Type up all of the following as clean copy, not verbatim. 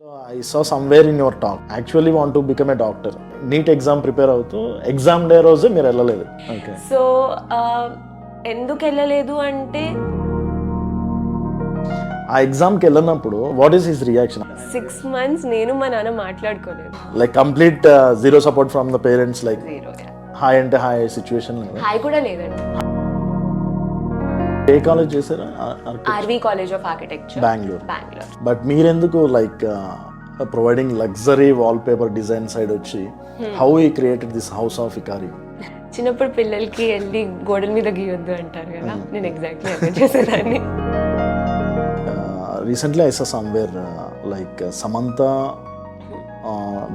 So I saw somewhere in your talk, actually want to become a doctor. NEET exam prepare అవుతూ exam day రోజే మీరు వెళ్ళలేదు. Okay. So ఎందుకు వెళ్ళలేదు అంటే ఆ ఎగ్జామ్కి వెళ్ళినప్పుడు what is his reaction? 6 months నేను మా నాన్న మాట్లాడుకోలేదు. Like complete zero support from the parents, like zero. Hi అంటే హాయ్ సిచ్యువేషన్ లేదా? హాయ్ కూడా లేదండి. ఏ కాలేజ్ చేశారా? RV college of architecture, Bengaluru. But మీరెందుకు like providing luxury wallpaper design side వచ్చి హౌ ఈ created this house of Ikari? చిన్నప్పుడు పిల్లలకి వెళ్ళి గోడల మీద గీయొద్దు అంటారు కదా, నేను ఎగ్జాక్ట్లీ అదే చేసేదాన్ని. Recently I saw somewhere like Samantha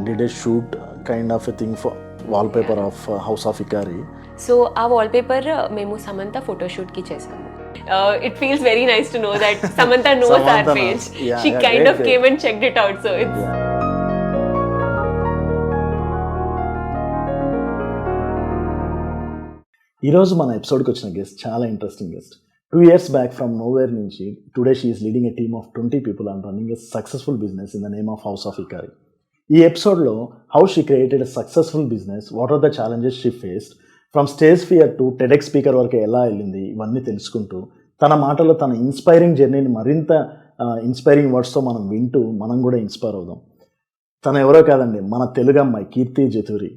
did a shoot kind of a thing for wallpaper of House of IKARI. So ఆ వాల్పేపర్ మేము సమంత ఫోటోషూట్ కి చేసాము. It feels very nice to know that Samantha knows our page. She kind of came and checked it out, so it's ఈరోజు మన ఎపిసోడ్కి వచ్చిన guest చాలా interesting guest. 2 years back from nowhere నుంచి today she is leading a team of 20 people and running a successful business in the name of House of IKARI. ఈ ఎపిసోడ్లో how she created a successful business, what are the challenges she faced, from stage fear to TEDx speaker వరకు ఎలా వెళ్ళింది, ఇవన్నీ తెలుసుకుంటూ తన మాటల్లో తన ఇన్స్పైరింగ్ జర్నీని మరింత ఇన్స్పైరింగ్ వర్డ్స్తో మనం వింటూ మనం కూడా ఇన్స్పైర్ అవుదాం. తను ఎవరో కాదండి, మన తెలుగు అమ్మాయి కీర్తి జెథూరి.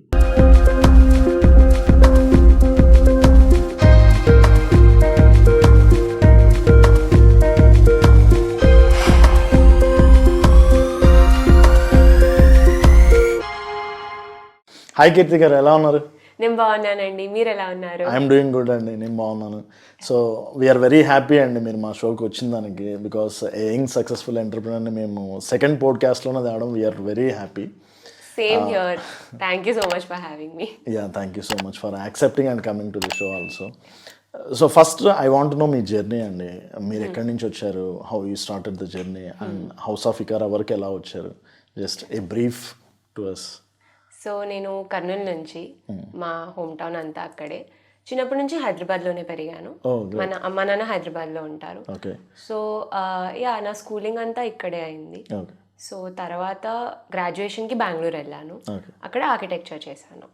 హాయ్ కీర్తి గారు, ఎలా ఉన్నారు? నేను బాగున్నానండి, మీరు ఎలా ఉన్నారు? ఐఎమ్ డూయింగ్ గుడ్ అండి, నేను బాగున్నాను. సో వీఆర్ వెరీ హ్యాపీ అండి మీరు మా షోకి వచ్చిన దానికి, బికాస్ యంగ్ సక్సెస్ఫుల్ ఎంటర్ప్రినర్ని మేము సెకండ్ పోడ్కాస్ట్లోనే తేవడం we're very happy. Same here, thank you so much for having me. Yeah, thank you so much for accepting and coming to the show also. So first I want know మీ journey అండి. మీరు ఎక్కడి నుంచి వచ్చారు, how you started the journey, and house of Ikari వరకు ఎలా వచ్చారు? Just a brief to us. So నేను కర్నూలు నుంచి, మా హోమ్ టౌన్ అంతా అక్కడే. చిన్నప్పటి నుంచి హైదరాబాద్లోనే పెరిగాను. మన అమ్మ నాన్న హైదరాబాద్లో ఉంటారు. సో యా, నా స్కూలింగ్ అంతా ఇక్కడే అయింది. సో తర్వాత గ్రాడ్యుయేషన్కి బెంగళూరు వెళ్ళాను, అక్కడ ఆర్కిటెక్చర్ చేశాను.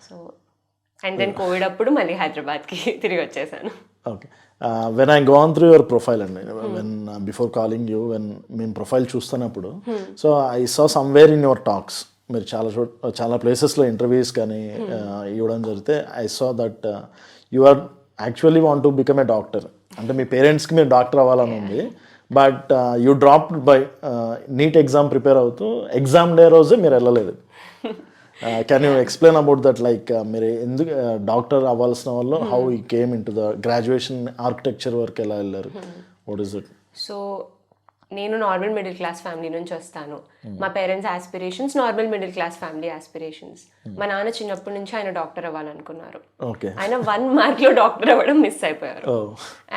సో అండ్ దెన్ కోవిడ్ అప్పుడు మళ్ళీ హైదరాబాద్కి తిరిగి వచ్చేసాను. Okay. When I gone through your profile అండి, when before calling you, when మేము ప్రొఫైల్ చూస్తున్నప్పుడు, so I saw somewhere in your talks, మీరు చాలా ప్లేసెస్లో ఇంటర్వ్యూస్ కానీ ఇవ్వడం జరిగితే I saw that you are actually want to become a doctor. అంటే మీ పేరెంట్స్కి మీరు డాక్టర్ అవ్వాలని ఉంది, but you dropped by NEET exam prepare అవుతూ ఎగ్జామ్ డే రోజే మీరు వెళ్ళలేదు. Can you explain about that, like మీరు ఎందుకు డాక్టర్ అవ్వాల్సిన వాళ్ళు, how you came in to the graduation architecture వరకు ఎలా వెళ్ళారు, వాట్ ఈస్ ఇట్? సో నేను నార్మల్ మిడిల్ క్లాస్ ఫ్యామిలీ నుంచి వస్తాను. మా parents aspirations normal middle class family aspirations. మా నాన్న చిన్నప్పటి నుంచి ఆయన డాక్టర్ అవ్వాలనుకున్నారు. ఆయన 1 మార్క్లో డాక్టర్ అవ్వడం మిస్ అయిపోయారు.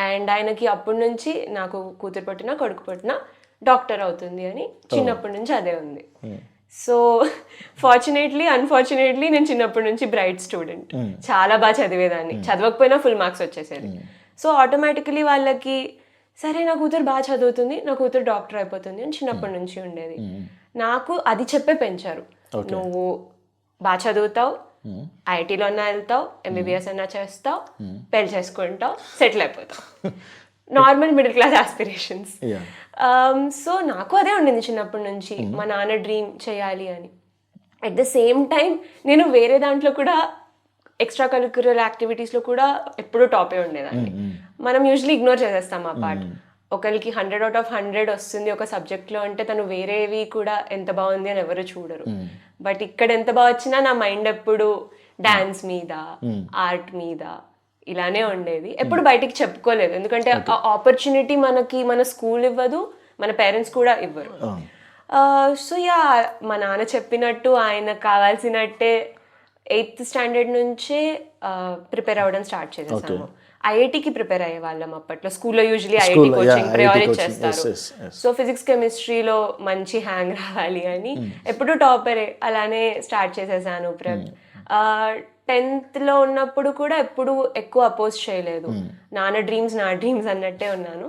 అండ్ ఆయనకి అప్పటి నుంచి నాకు కూతురు పుట్టినా కొడుకు పుట్టినా డాక్టర్ అవుతుంది అని చిన్నప్పటి నుంచి అదే ఉంది. సో ఫార్చునేట్లీ అన్ఫార్చునేట్లీ నేను చిన్నప్పటి నుంచి బ్రైట్ స్టూడెంట్, చాలా బాగా చదివేదాన్ని, చదవకపోయినా ఫుల్ మార్క్స్ వచ్చేసేది. సో ఆటోమేటికలీ వాళ్ళకి సరే నా కూతురు బాగా చదువుతుంది, నా కూతురు డాక్టర్ అయిపోతుంది అని చిన్నప్పటి నుంచి ఉండేది. నాకు అది చెప్పే పెంచారు, నువ్వు బాగా చదువుతావు, ఐఐటీలో అన్నా వెళ్తావు, ఎంబీబీఎస్ అన్నా చేస్తావు, పెళ్లి చేసుకుంటావు, సెటిల్ అయిపోతావు. Normal middle class aspirations. So నాకు అదే ఉండింది చిన్నప్పటి నుంచి, మా నాన్న డ్రీమ్ చేయాలి అని. అట్ ద సేమ్ టైం నేను వేరే దాంట్లో కూడా, ఎక్స్ట్రా కరిక్యులర్ యాక్టివిటీస్లో కూడా ఎప్పుడూ టాపే ఉండేదాన్ని. మనం యూజువల్లీ ఇగ్నోర్ చేసేస్తాం ఆ పార్ట్. ఒకరికి 100 out of 100 వస్తుంది ఒక సబ్జెక్ట్లో అంటే తను వేరేవి కూడా ఎంత బాగుంది అని ఎవరు చూడరు. బట్ ఇక్కడ ఎంత బాగా వచ్చినా నా మైండ్ ఎప్పుడు డాన్స్ మీద, ఆర్ట్ మీద ఇలానే ఉండేది. ఎప్పుడు బయటికి చెప్పుకోలేదు, ఎందుకంటే ఆ ఆపర్చునిటీ మనకి మన స్కూల్ ఇవ్వదు, మన పేరెంట్స్ కూడా ఇవ్వరు. సో యా, మా నాన్న చెప్పినట్టు ఆయన కావాల్సినట్టే 8th స్టాండర్డ్ నుంచే ప్రిపేర్ అవ్వడం స్టార్ట్ చేసేసాము. ఐఐటీకి ప్రిపేర్ అయ్యే వాళ్ళం అప్పట్లో. స్కూల్లో యూజువలీ ఐఐటీ కోచింగ్ ప్రయారిటీ చేస్తారు. సో ఫిజిక్స్ కెమిస్ట్రీలో మంచి హ్యాంగ్ రావాలి అని ఎప్పుడు టాపరే, అలానే స్టార్ట్ చేసేసాను ప్రెప్. 10th ఉన్నప్పుడు కూడా ఎప్పుడు ఎక్కువ అపోజ్ చేయలేదు, నాన్న డ్రీమ్స్ నా డ్రీమ్స్ అన్నట్టే ఉన్నాను.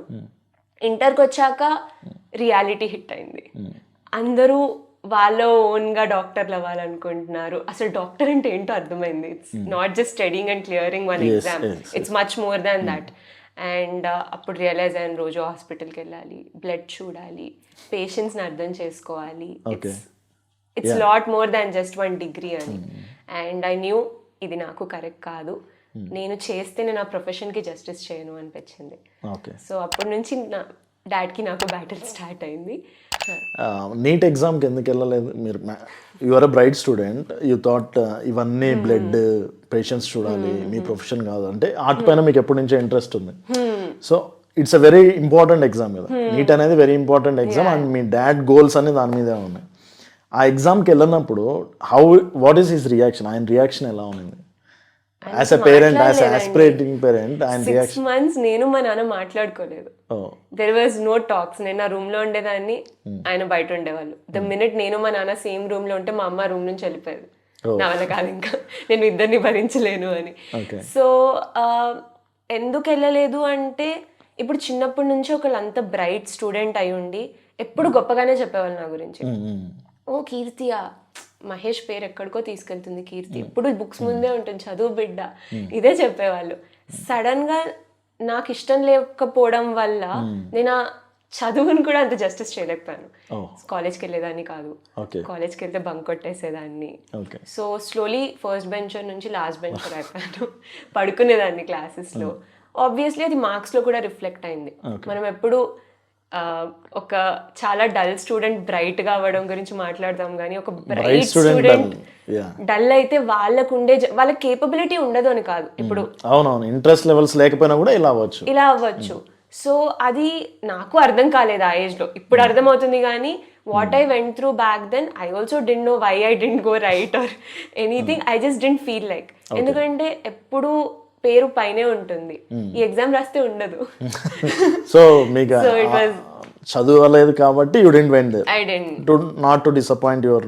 ఇంటర్కి వచ్చాక రియాలిటీ హిట్ అయింది. అందరూ వాళ్ళ ఓన్గా డాక్టర్లు అవ్వాలనుకుంటున్నారు. అసలు డాక్టర్ అంటే ఏంటో అర్థమైంది. It's not just studying and clearing one exam, it's much more than that. And అప్పుడు రియలైజ్ అయిన రోజు హాస్పిటల్కి వెళ్ళాలి, బ్లడ్ చూడాలి, పేషెంట్స్ని అర్థం చేసుకోవాలి. It's lot more than just 1 degree అని. అండ్ ఐ న్యూ ఇది నాకు కరెక్ట్ కాదు, నేను చేస్తే నేను ఆ ప్రొఫెషన్కి జస్టిస్ చేయను అనిపించింది. సో అప్పటి నుంచి నా డాడ్కి నాకు బ్యాటిల్ స్టార్ట్ అయింది. నీట్ ఎగ్జామ్కి ఎందుకు వెళ్ళలేదు మీరు? Your a bright student, you thought ఇవన్నీ బ్లడ్ పేషెంట్స్ చూడాలి, మీ ప్రొఫెషన్ కాదు అంటే ఆర్ట్ పైన మీకు ఎప్పటి నుంచో ఇంట్రెస్ట్ ఉంది. So it's a very important exam కదా, నీట్ అనేది వెరీ ఇంపార్టెంట్ ఎగ్జామ్ అండ్ మీ డాడ్ గోల్స్ అనే దాని మీదే ఉన్నాయి. ఆ ఎగ్జామ్కి వెళ్ళినప్పుడు వాట్ ఈస్ హిస్ రియాక్షన్? ఆయన రియాక్షన్ ఎలా ఉంది? As a parent, as aspirating parent, ఆయన రియాక్షన్? 6 months నేను మా నాన్న మాట్లాడుకోలేదు. There was no talks. నేను నా రూమ్ లో ఉండేదాన్ని, ఆయన బయట ఉండేవాళ్ళు. ద మినిట్ నేను మా నాన్న సేమ్ రూమ్ లో ఉంటే మా అమ్మ రూమ్ నుంచి వెళ్ళిపోయేది. నా వల్ల కాదు, ఇంకా నేను ఇద్దరిని భరించలేను అని. సో ఎందుకు వెళ్ళలేదు అంటే, ఇప్పుడు చిన్నప్పటి నుంచి ఒకళ్ళు అంత బ్రైట్ స్టూడెంట్ అయి ఉండి ఎప్పుడు గొప్పగానే చెప్పేవాళ్ళు నా గురించి. ఓ కీర్తియా, మహేష్ పేరు ఎక్కడికో తీసుకెళ్తుంది కీర్తి, ఇప్పుడు బుక్స్ ముందే ఉంటుంది, చదువు బిడ్డ, ఇదే చెప్పేవాళ్ళు. సడన్ గా నాకు ఇష్టం లేకపోవడం వల్ల నేను ఆ చదువుని కూడా అంత జస్టిస్ చేయలేకపోయాను. కాలేజ్కి వెళ్ళేదాన్ని కాదు, కాలేజ్కి వెళ్తే బంక్ కొట్టేసేదాన్ని. సో స్లోలీ ఫస్ట్ బెంచర్ నుంచి లాస్ట్ బెంచర్ అయిపోయాను. పడుకునేదాన్ని క్లాసెస్ లో. ఆబ్వియస్లీ అది మార్క్స్ లో కూడా రిఫ్లెక్ట్ అయింది. మనం ఎప్పుడు ఒక చాలా డల్ స్టూడెంట్ బ్రైట్ గా అవ్వడం గురించి మాట్లాడదాం కానీ, ఒక బ్రైట్ స్టూడెంట్ డల్ అయితే వాళ్ళ కేపబిలిటీ ఉండదు అని కాదు. ఇప్పుడు అవునవును, ఇంట్రెస్ట్ లెవెల్స్ లేకపోయినా కూడా ఇలా అవ్వచ్చు. సో అది నాకు అర్థం కాలేదు ఆ ఏజ్ లో. ఇప్పుడు అర్థమవుతుంది కానీ, what I went through back then I also didn't know why I didn't go right or anything. I just didn't feel like. ఎందుకంటే ఎప్పుడు పేరు పైనే ఉంటుంది, ఈ ఎగ్జామ్ రాస్తే ఉండదు. సో మీకు చదవలేదు కాబట్టి you didn't went there. I didn't, not to disappoint your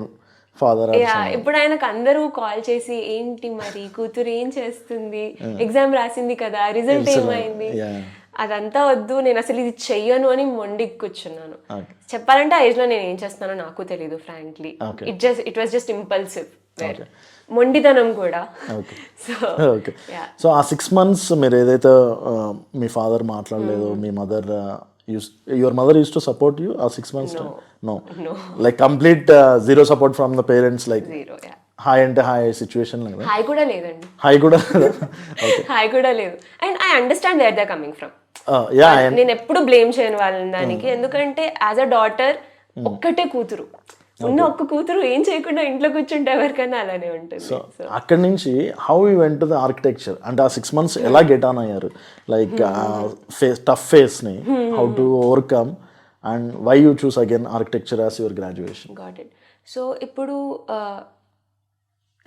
father. ఇప్పుడు ఆయనకు అందరూ కాల్ చేసి, ఏంటి మరి కూతురు ఏం చేస్తుంది, ఎగ్జామ్ రాసింది కదా, రిజల్ట్ ఏమైంది, అదంతా వద్దు, నేను అసలు ఇది చెయ్యను అని మొండి కూర్చున్నాను. చెప్పాలంటే ఆ ఏజ్ లో నేను ఏం చేస్తున్నానో నాకు తెలీదు frankly. It was just impulsive, మొండితనం కూడా. సో ఆ 6 months మీరు ఏదైతే మీ ఫాదర్ మాట్లాడలేదు, మీ mother, your mother use to support you ఆ 6 months? No, like complete zero support from the parents, like hi అంటే హాయ్ సిచ్యువేషన్ లేదా? హాయ్ కూడా లేదండి, హాయ్ కూడా లేదు. And I understand where they coming from. నేను ఎప్పుడు బ్లేమ్ చేయను వాళ్ళని దానికి, ఎందుకంటే యాజ్ అ డాటర్ ఒక్కటే కూతురు ఉన్న ఒక్క కూతురు ఏం చేయకుండా ఇంట్లో కూర్చుంటే ఎవరికైనా అలానే ఉంటుంది. సో అక్కడి నుంచి how you went to the architecture, అంటే ఆ 6 months ఎలా గెట్ ఆన్ అయ్యారు, లైక్ టఫ్ ఫేస్ ని how to overcome and why you choose again architecture as your graduation? Got it. So ఇప్పుడు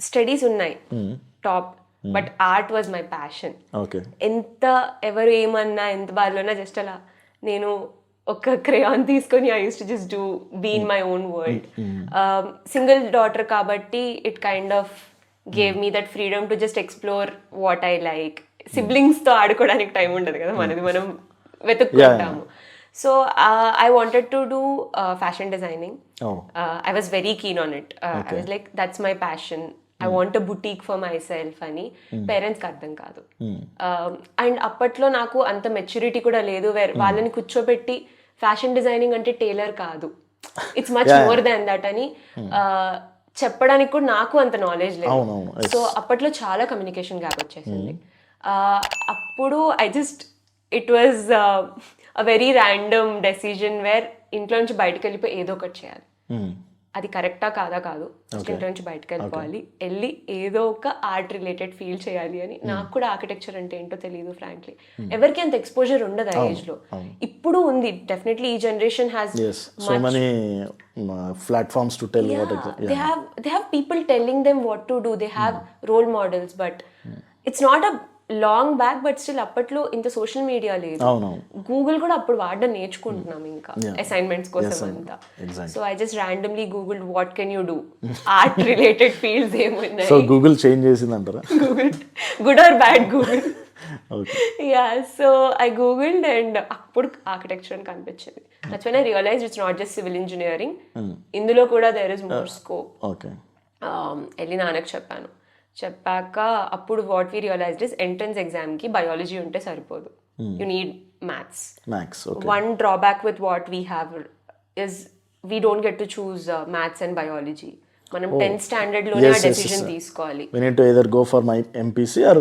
స్టడీస్ ఉన్నాయి top, but art was my passion. ఎంత ఎవరు ఏమన్నా ఎంత బాధలోనా జస్ట్ అలా నేను ఒక క్రేయాన్ తీసుకొని I use to just be in my own world. Single daughter కాబట్టి it kind of gave me that freedom to just explore what I like. సిబ్లింగ్స్తో ఆడుకోవడానికి టైం ఉండదు కదా, మనది మనం వెతుక్కుంటాము. So I wanted to do fashion designing. I was very keen on it. I was like, that's my passion. I want a boutique for myself అని పేరెంట్స్కి అర్థం కాదు. అండ్ అప్పట్లో నాకు అంత మెచ్యూరిటీ కూడా లేదు, వాళ్ళని కూర్చోబెట్టి ఫ్యాషన్ డిజైనింగ్ అంటే టైలర్ కాదు, it's much more than that అని చెప్పడానికి కూడా నాకు అంత నాలెడ్జ్ లేదు. సో అప్పట్లో చాలా కమ్యూనికేషన్ గ్యాప్ వచ్చేసింది. అప్పుడు it was a very random decision where ఇంట్లో నుంచి బయటకు వెళ్ళిపోయి ఏదో ఒకటి చేయాలి. అది కరెక్టా కాదా కాదు, ఇంట్లో నుంచి బయటకు వెళ్ళిపోవాలి, వెళ్ళి ఏదో ఒక ఆర్ట్ రిలేటెడ్ ఫీల్ చేయాలి అని. నాకు కూడా ఆర్కిటెక్చర్ అంటే ఏంటో తెలియదు ఫ్రాంక్లీ, ఎవరికి అంత ఎక్స్పోజర్ ఉండదు ఆ ఏజ్ లో. ఇప్పుడు ఉంది డెఫినెట్లీ, ఈ generation has so many platforms to tell what exactly. They have people telling them what to do, they have role models, but it's not a long back, but still అప్పట్లో ఇంత social media లేదు. Google కూడా అప్పుడు వాడడం నేర్చుకుంటున్నాం ఇంకా assignments కోసం అంతా. So I just randomly Google what can you do, art related fields ఏమున్నాయి. సో గూగుల్ చేంజ్ చేసింది అంటారా? Google good or bad Google? Okay. Yeah, so I googled and అప్పుడు ఆర్కిటెక్చర్ అని కనిపించింది. That's when I realized it's not just civil engineering. ఇందులో కూడా there is more scope. Okay. వెళ్ళి నాన్నకు చెప్పాను. చెప్పాక అప్పుడు what we realised is entrance ఎగ్జామ్కి బయాలజీ ఉంటే సరిపోదు. You need maths. One drawback with what we have is we don't get to choose maths and biology. మనం 10th స్టాండర్డ్ లోనే ఆ డెసిషన్ తీసుకోవాలి. We need to either go for my MPC or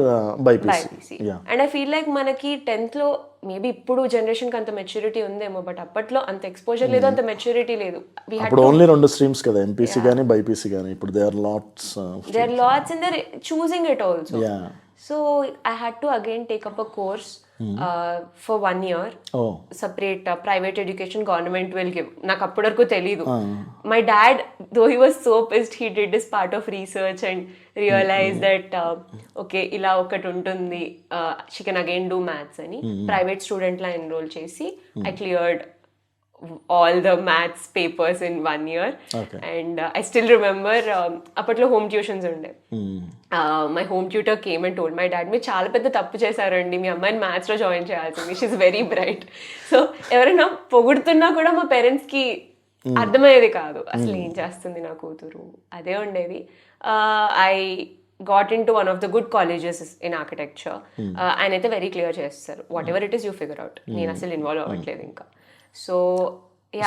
BPC. And I feel like మనకి 10th లో maybe ఇప్పుడు generation కి అంత maturity ఉందేమో, బట్ అప్పట్లో అంత ఎక్స్పోజర్ లేదు, అంత మెచ్యూరిటీ లేదు. అప్పుడు ఓన్లీ 2 స్ట్రీమ్స్ కదా, MPC గానీ BPC గానీ. ఇప్పుడు they are lots and they're choosing it also. So I had to again take up a course for 1 year. Separate private education government will give. నాకు అప్పటి వరకు తెలీదు. My dad, though he was so pissed, he did this part of research and realized that okay ఇలా ఒకటి ఉంటుంది, she can again do maths అని private student లా enrol చేసి I cleared all the maths papers in 1 year. And I still remember అప్పట్లో home tuitions ఉండే. My home tutor came and told my dad, మీరు చాలా పెద్ద తప్పు చేశారండి, మీ అమ్మాయిని మ్యాథ్స్ లో జాయిన్ చేయాల్సింది, షీఈస్ వెరీ బ్రైట్. సో ఎవరైనా పొగుడుతున్నా కూడా మా పేరెంట్స్ కి అర్థమయ్యేది కాదు అసలు ఏం చేస్తుంది నా కూతురు, అదే ఉండేది. I got into one of the good colleges in architecture. ఆయన అయితే వెరీ క్లియర్ చేస్తారు, what ever it is you figure out. నేను అసలు ఇన్వాల్వ్ అవ్వట్లేదు ఇంకా. సో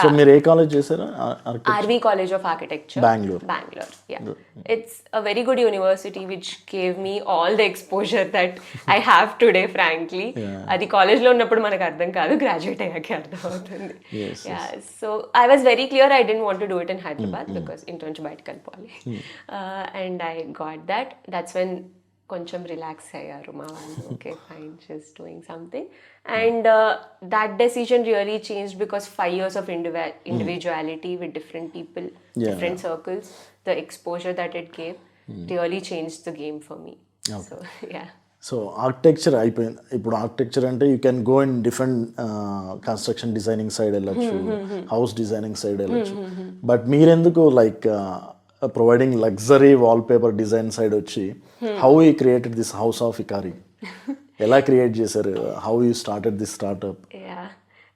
సో మీరు ఏ కాలేజ్ చేశారు? RV College of Architecture, Bangalore. Yeah, it's a very good university which gave me all the exposure that I have today, frankly. అది college లో ఉన్నప్పుడు మనకు అర్థం కాదు, గ్రాడ్యుయేట్ అయ్యాక అర్థం అవుతుంది. So I was very clear I didn't want to do it in Hyderabad because ఇంటి బయటకు వెళ్ళిపోవాలి. And I got that. That's when కొంచెం రిలాక్స్ అయ్యారు మా వాళ్ళు. Okay fine, she's doing something. And that decision really changed because 5 years of individuality with different people, different circles, the exposure that it gave really changed the game for me. So yeah. So architecture అయిపోయింది. ఇప్పుడు architecture అంటే you can go in different construction designing side వెళ్ళచ్చు, house designing side వెళ్ళచ్చు. But మీరెందుకు like providing luxury wallpaper design side వచ్చి how you created this house of Ikari? ఎలా create చేశారు? How you started this startup?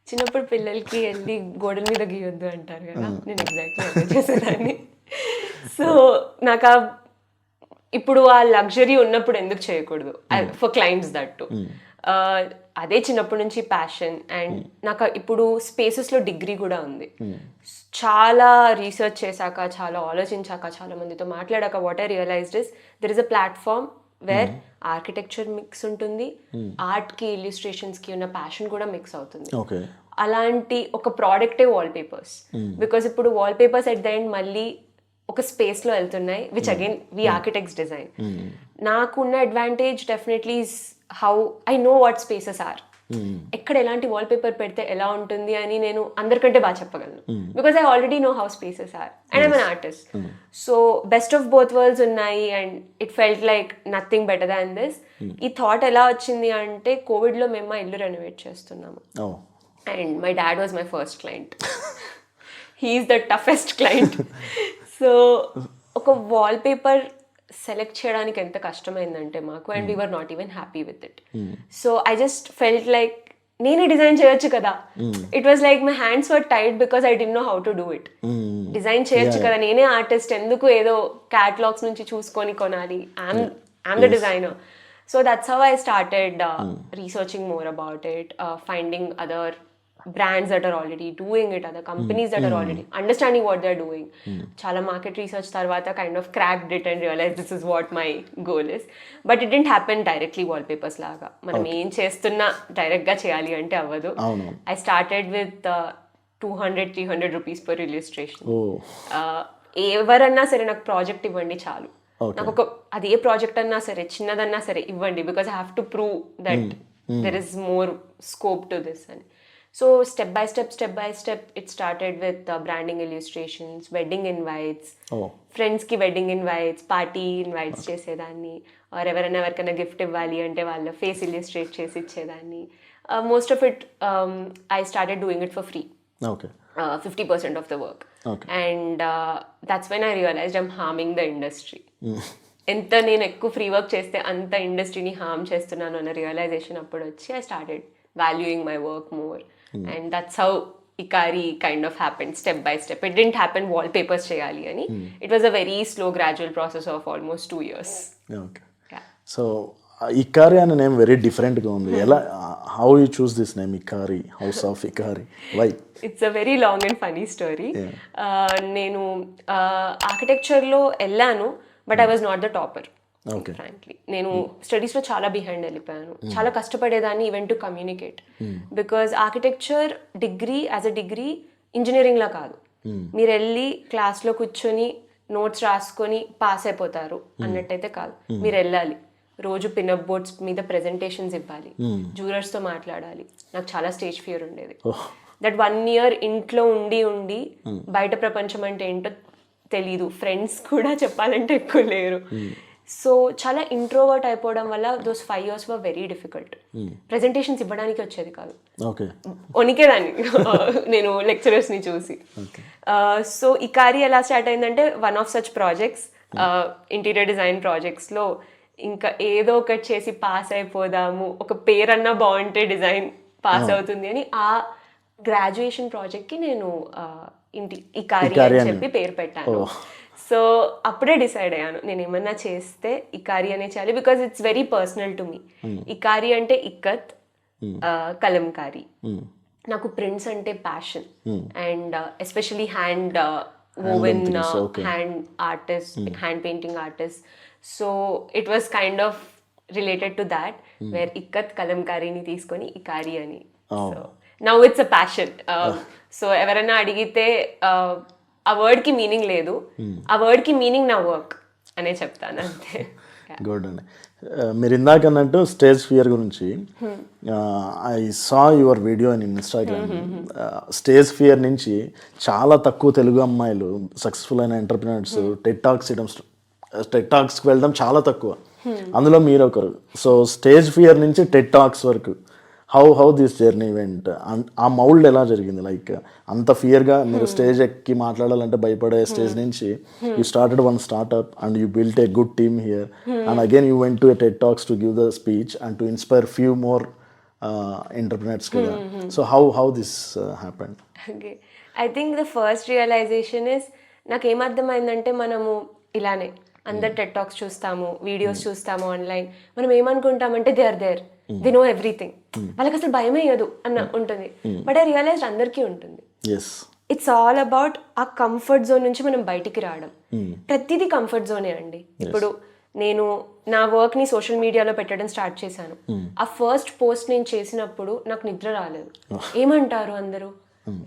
చిన్నప్పుడు పిల్లలకి వెళ్ళి గోడల మీద గీయొద్దు అంటారు కదా, నేను ఎగ్జాక్ట్లీ అదే చేసేదాన్ని. సో నాకు ఇప్పుడు ఆ లగ్జరీ ఉన్నప్పుడు ఎందుకు చేయకూడదు ఫర్ క్లయింట్స్ దట్టు. అదే చిన్నప్పటి నుంచి ప్యాషన్. అండ్ నాకు ఇప్పుడు స్పేసెస్లో డిగ్రీ కూడా ఉంది. చాలా రీసెర్చ్ చేశాక, చాలా ఆలోచించాక, చాలా మందితో మాట్లాడాక what I realized is there is a platform where architecture mix ఉంటుంది, ఆర్ట్కి ఇల్యూస్ట్రేషన్స్కి ఉన్న ప్యాషన్ కూడా మిక్స్ అవుతుంది. అలాంటి ఒక ప్రోడక్టే వాల్పేపర్స్. బికాస్ ఇప్పుడు వాల్పేపర్స్ ఎట్ ద ఎండ్ మళ్ళీ ఒక స్పేస్లో వెళ్తున్నాయి, which again we architects design. నాకున్న advantage definitely is how I know what spaces are. ఎక్కడ ఎలాంటి వాల్పేపర్ పెడితే ఎలా ఉంటుంది అని నేను అందరికంటే బాగా చెప్పగలను, because I already know how spaces are and I'm an artist. So best of both worlds ఉన్నాయి and it felt like nothing better than this. ఈ థాట్ ఎలా వచ్చింది అంటే కోవిడ్లో మేము మా ఇల్లు రెనోవేట్ చేస్తున్నాము and my dad was my first client. He is the toughest client. So ఒక వాల్పేపర్ సెలెక్ట్ చేయడానికి ఎంత కష్టమైందంటే మాకు, and we were not even happy with it. So I just felt like నేనే డిజైన్ చేయొచ్చు కదా. It was like my hands were tight because I did know how to do it. Design చేయొచ్చు కదా, నేనే ఆర్టిస్ట్, ఎందుకు ఏదో catalogues నుంచి చూసుకొని కొనాలి, I'm the designer. So that's how I started researching more about it, finding other brands that are already doing it, other companies that are already understanding what they're doing. Chala market research tarvata kind of cracked it and realized this is what my goal is. But it didn't happen directly wallpapers laga. Manam em chestunna direct ga cheyali ante avvadu. I started with 200-300 rupees per illustration. ఎవర్రన్నా సరే నాకు project ఇవ్వండి చాలు, నాకు ఒక అది ఏ project అన్నా సరే చిన్నదన్నా సరే ఇవ్వండి, because I have to prove that there is more scope to this అని. So step by step it started with branding illustrations, wedding invites, friends ki wedding invites, party invites చేసేదాన్ని, or ఎవరికైనా gift ఇవ్వాలి అంటే వాళ్ళ face illustrate చేసి ఇచ్చేదాన్ని. Most of it I started doing it for free. 50% of the work. And that's when I realized I'm harming the industry. ఎంత నేను ఎక్కువ ఫ్రీ వర్క్ చేస్తే అంత ఇండస్ట్రీని హార్మ్ చేస్తున్నాను అన్న రియలైజేషన్ అప్పుడు వచ్చి I started valuing my work more and that's how IKARI kind of happened step by step. It didn't happen wallpapers cheyali ani. It was a very slow gradual process of almost 2 years. Okay. Yeah. So IKARI అనే name very డిఫరెంట్గా ఉంది. ఎలా how you choose this name IKARI, house of IKARI? Why? It's a very long and funny story. నేను ఆర్కిటెక్చర్లో వెళ్ళాను but I was not the topper. Frankly నేను స్టడీస్లో చాలా బిహైండ్ వెళ్ళిపోయాను. చాలా కష్టపడేదాన్ని even to communicate because architecture degree as a degree ఇంజనీరింగ్లా కాదు. మీరు వెళ్ళి క్లాస్లో కూర్చొని నోట్స్ రాసుకొని పాస్ అయిపోతారు అన్నట్టయితే కాదు. మీరు వెళ్ళాలి, రోజు పిన్అప్ బోర్డ్స్ మీద ప్రెజెంటేషన్స్ ఇవ్వాలి, జూరర్స్తో మాట్లాడాలి. నాకు చాలా స్టేజ్ ఫియర్ ఉండేది. దట్ 1 year ఇంట్లో ఉండి బయట ప్రపంచం అంటే ఏంటో తెలీదు. ఫ్రెండ్స్ కూడా చెప్పాలంటే ఎక్కువ లేరు. సో చాలా ఇంట్రోవర్ట్ అయిపోవడం వల్ల those 5 years were very difficult. Presentations ఇవ్వడానికి వచ్చేది కాదు, వణికేదాన్ని నేను లెక్చరర్స్ని చూసి. సో IKARI ఎలా స్టార్ట్ అయిందంటే one of such projects, interior design ప్రాజెక్ట్స్లో ఇంకా ఏదో ఒకటి చేసి పాస్ అయిపోదాము, ఒక పేరన్నా బాగుంటే డిజైన్ పాస్ అవుతుంది అని ఆ గ్రాడ్యుయేషన్ ప్రాజెక్ట్కి నేను IKARI అని చెప్పి పేరు పెట్టాను. సో అప్పుడే డిసైడ్ అయ్యాను నేను ఏమన్నా చేస్తే IKARI అనే చేయాలి because it's very personal to me. IKARI అంటే ఇక్కత్, కలంకారీ. నాకు ప్రింట్స్ అంటే passion and especially hand woven hand artist, hand painting artist. So it was kind of related to that, where ikkat kalamkari ni తీసుకొని IKARI అని. So now it's a passion. So ఎవరైనా అడిగితే ఆ వర్డ్కి meaning లేదు, ఆ వర్డ్కి meaning నా work అనే చెప్తాను అంతే. గుడ్ అండి. మీరు ఇందాక అన్నట్టు స్టేజ్ ఫియర్ గురించి I saw your video in Instagram. Stage fear నుంచి చాలా తక్కువ తెలుగు అమ్మాయిలు సక్సెస్ఫుల్ అయిన ఎంటర్ప్రినర్స్ టెడ్ టాక్స్కి వెళ్ళడం చాలా తక్కువ. అందులో మీరు ఒకరు. సో స్టేజ్ ఫియర్ నుంచి టెడ్ టాక్స్ వరకు హౌ దిస్ జర్నీ వెంట్, ఆ మౌల్డ్ ఎలా జరిగింది? లైక్ అంత ఫియర్గా మీరు స్టేజ్ ఎక్కి మాట్లాడాలంటే భయపడే స్టేజ్ నుంచి you started one startup and you built a good team here and again you went to a TED talks to give the speech and to inspire few more entrepreneurs కదా. So how this happened? Okay, I think the first realization is, నాకు ఏమర్థమైందంటే మనము ఇలానే అందరు TED talks చూస్తాము, videos చూస్తాము online, మనం ఏమనుకుంటామంటే they are there, they know everything, వాళ్ళకి అసలు భయం వేయదు అన్న ఉంటుంది. బట్ ఐ రియలైజ్ అందరికీ ఉంటుంది. ఇట్స్ ఆల్ అబౌట్ ఆ కంఫర్ట్ జోన్ నుంచి మనం బయటికి రావడం. ప్రతిదీ కంఫర్ట్ జోనే అండి. ఇప్పుడు నేను నా వర్క్ని సోషల్ మీడియాలో పెట్టడం స్టార్ట్ చేశాను. ఆ ఫస్ట్ పోస్ట్ నేను చేసినప్పుడు నాకు నిద్ర రాలేదు. ఏమంటారు అందరూ,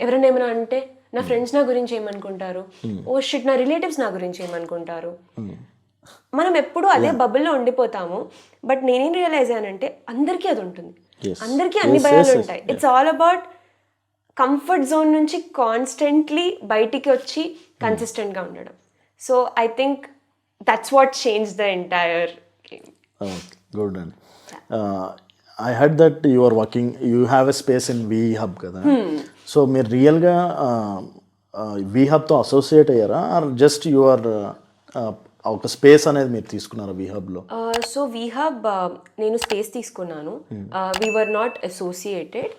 ఎవరైనా ఏమైనా అంటే నా ఫ్రెండ్స్ నా గురించి ఏమనుకుంటారు, ఓ షిట్ నా రిలేటివ్స్ నా గురించి ఏమనుకుంటారు. మనం ఎప్పుడు అదే బబుల్లో ఉండిపోతాము. బట్ నేనేం రియలైజ్ అయ్యానంటే అందరికీ అది ఉంటుంది, అందరికీ అన్ని భయాలు ఉంటాయి. It's all about comfort zone నుంచి కాన్స్టెంట్లీ బయటికి వచ్చి కన్సిస్టెంట్గా ఉండడం. So I think that's what change the entire game. Good అండి. I heard that you are working, you have a space in we hub కదా. సో మీరు రియల్గా వి హబ్తో అసోసియేట్ అయ్యారా ఆర్ జస్ట్ యు ఆర్ ఒక స్పేస్ అనేది మీరు తీసుకున్నారా వి హబ్లో? సో వి హబ్ నేను స్పేస్ తీసుకున్నాను. వి వర్ నాట్ అసోసియేటెడ్,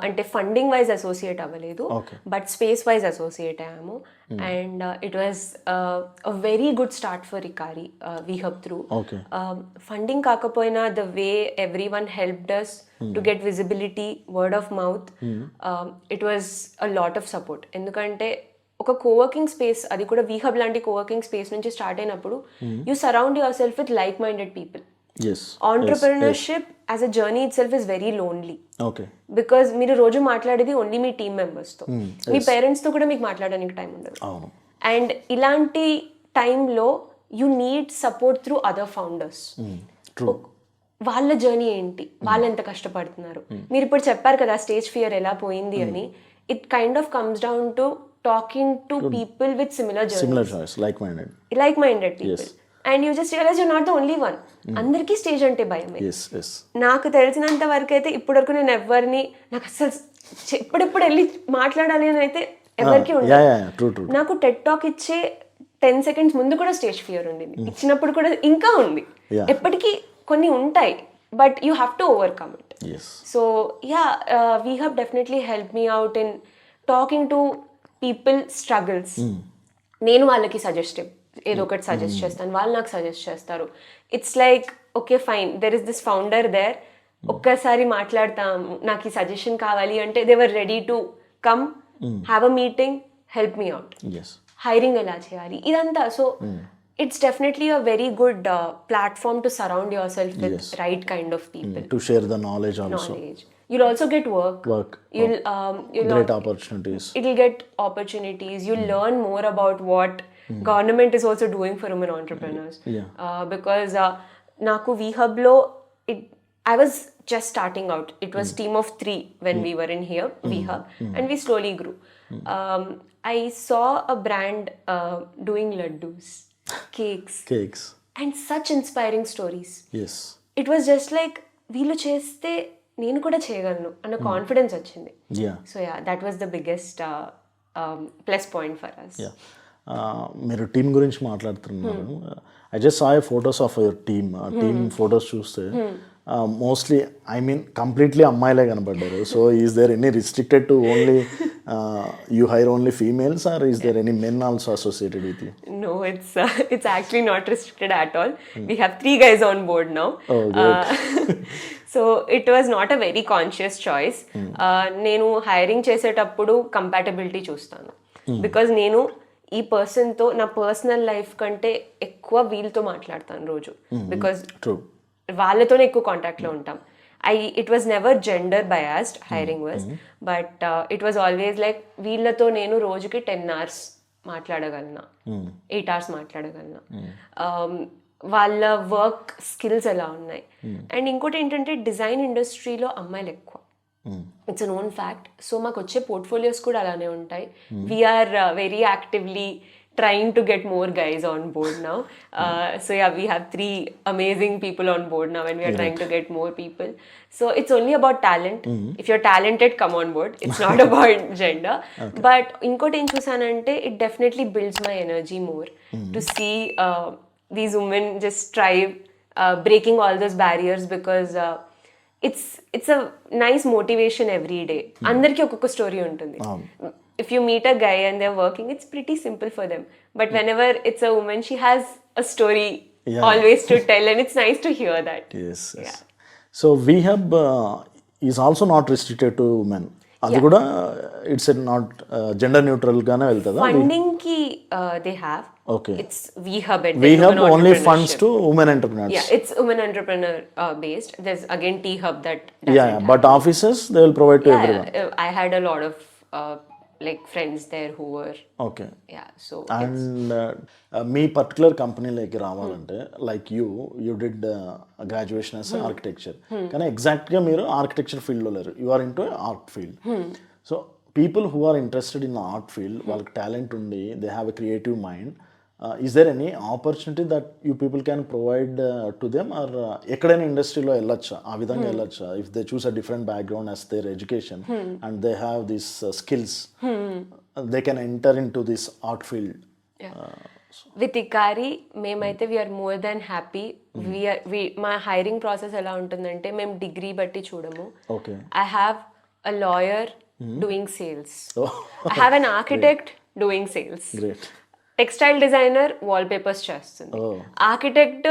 అంటే ఫండింగ్ వైజ్ అసోసియేట్ అవ్వలేదు, బట్ స్పేస్ వైజ్ అసోసియేట్ అయ్యాము. And it was a very good start for IKARI we have through. Funding కాకపోయినా the way everyone helped us to get visibility, word of mouth, it was a lot of support. ఎందుకంటే ఒక coworking space, అది కూడా వి hub లాంటి coworking space నుంచి start అయినప్పుడు you surround your self with like minded people. Entrepreneurship as a journey it self is very lonely, because మీరు రోజు మాట్లాడేది ఓన్లీ మీ టీమ్ మెంబర్స్తో, మీ పేరెంట్స్తో కూడా మీకు మాట్లాడడానికి టైం ఉండదు. అండ్ ఇలాంటి టైంలో you need support through other founders. వాళ్ళ జర్నీ ఏంటి, వాళ్ళు ఎంత కష్టపడుతున్నారు. మీరు ఇప్పుడు చెప్పారు కదా స్టేజ్ ఫియర్ ఎలా పోయింది అని. It kind of comes down to talking to people with similar journeys, like minded people, and you just realize you're not the only one. అందరికీ స్టేజ్ అంటే భయమే. నాకు తెలిసినంత వరకు అయితే ఇప్పటి వరకు నేను ఎవరిని నాకు అసలు ఎప్పుడెప్పుడు వెళ్ళి మాట్లాడాలి అని అయితే ఎవరికి ఉండదు. నాకు టెడ్ టాక్ ఇచ్చే 10 seconds ముందు కూడా స్టేజ్ ఫియర్ ఉండింది, ఇచ్చినప్పుడు కూడా ఇంకా ఉంది, ఎప్పటికీ కొన్ని ఉంటాయి, but you have to overcome it. So yeah, we have definitely help me out in talking to people struggles. నేను వాళ్ళకి ఏదో ఒకటి సజెస్ట్ చేస్తాను, వాళ్ళు నాకు సజెస్ట్ చేస్తారు. It's like okay fine, there is this founder there, ఒక్కసారి మాట్లాడతాం, నాకు ఈ సజెషన్ కావాలి అంటే they were ready to come, have a meeting, help me out, hiring ఎలా చేయాలి ఇదంతా. So it's definitely a very good platform to surround yourself with right kind of people. To share the knowledge also. You'll also get work. You'll great opportunities. It'll get opportunities. You'll learn more about what government is also doing for women entrepreneurs. Because naku VHub lo, I was just starting out. It was team of 3 when we were in here, VHub, and we slowly grew. I saw a brand doing laddus, cakes, and such inspiring stories. It was just like వీళ్ళు చేస్తే నేను కూడా చేయగలను అన్న confidence వచ్చింది. So yeah, that was the biggest plus point for us. మీరు team గురించి మాట్లాడుతున్నారు. I just saw photos of your team. ఆ టీమ్ ఫొటోస్ చూస్తే మోస్ట్లీ కంప్లీట్లీ అమ్మాయిలే కనబడ్డారు. So is there any restricted to only you hire only females, or is there any men also associated with you? No, it's actually not restricted at all. We have 3 guys on board now. So it was not a very conscious choice. నేను hiring చేసేటప్పుడు compatibility చూస్తాను, because నేను ఈ పర్సన్తో నా personal life కంటే ఎక్కువ వీళ్ళతో మాట్లాడతాను రోజు, బికాజ్ వాళ్ళతోనే ఎక్కువ కాంటాక్ట్లో ఉంటాం. It was never gender biased, hiring was, but it was always like వీళ్ళతో నేను రోజుకి 10 hours మాట్లాడగలనా, 8 hours మాట్లాడగలనా, వాళ్ళ వర్క్ స్కిల్స్ ఎలా ఉన్నాయి. అండ్ ఇంకోటి ఏంటంటే డిజైన్ ఇండస్ట్రీలో అమ్మాయిలు ఎక్కువ, it's a known fact. So మాకు వచ్చే పోర్ట్ఫోలియోస్ కూడా అలానే ఉంటాయి. We're very actively trying to get more guys on board now. So yeah, we have 3 amazing people on board now, and we are trying to get more people. So it's only about talent. If you're talented, come on board. It's not about gender. But inkoti em chusanante, it definitely builds my energy more to see these women just strive, breaking all those barriers, because it's a nice motivation every day. Andarki okka story untundi. If you meet a guy and they're working, it's pretty simple for them. But whenever it's a woman, she has a story always to tell, and it's nice to hear that. Yes. Yeah. So VHub is also not restricted to women. Adi kuda it's not gender neutral gaane veltada. Funding ki they have. Okay. It's VHub and VHub only funds to women entrepreneurs. Yeah, it's women entrepreneur based. There's again T-Hub that but offices they will provide to everyone. I had a lot of like friends there who were so and me particular company like రావాలంటే like you did graduation as architecture, కానీ exact గా మీరు architecture field లో లేరు, you are into art field. So people who are interested in the art field, వాళ్ళకి talent ఉండి they have a creative mind, is there any opportunity that you people can provide to them, or ఎక్కడైనా ఇండస్ట్రీలో వెళ్ళొచ్చా, ఆ విధంగా వెళ్ళొచ్చా? If they choose a different background as their education and they have these skills, they can enter into this art field. With IKARI మేమైతే we're more than happy. మా hiring process ఎలా ఉంటుందంటే, మేము డిగ్రీ బట్టి చూడము. I have a lawyer doing sales, I have an architect doing sales, textile designer wallpapers చేస్తుంది, architect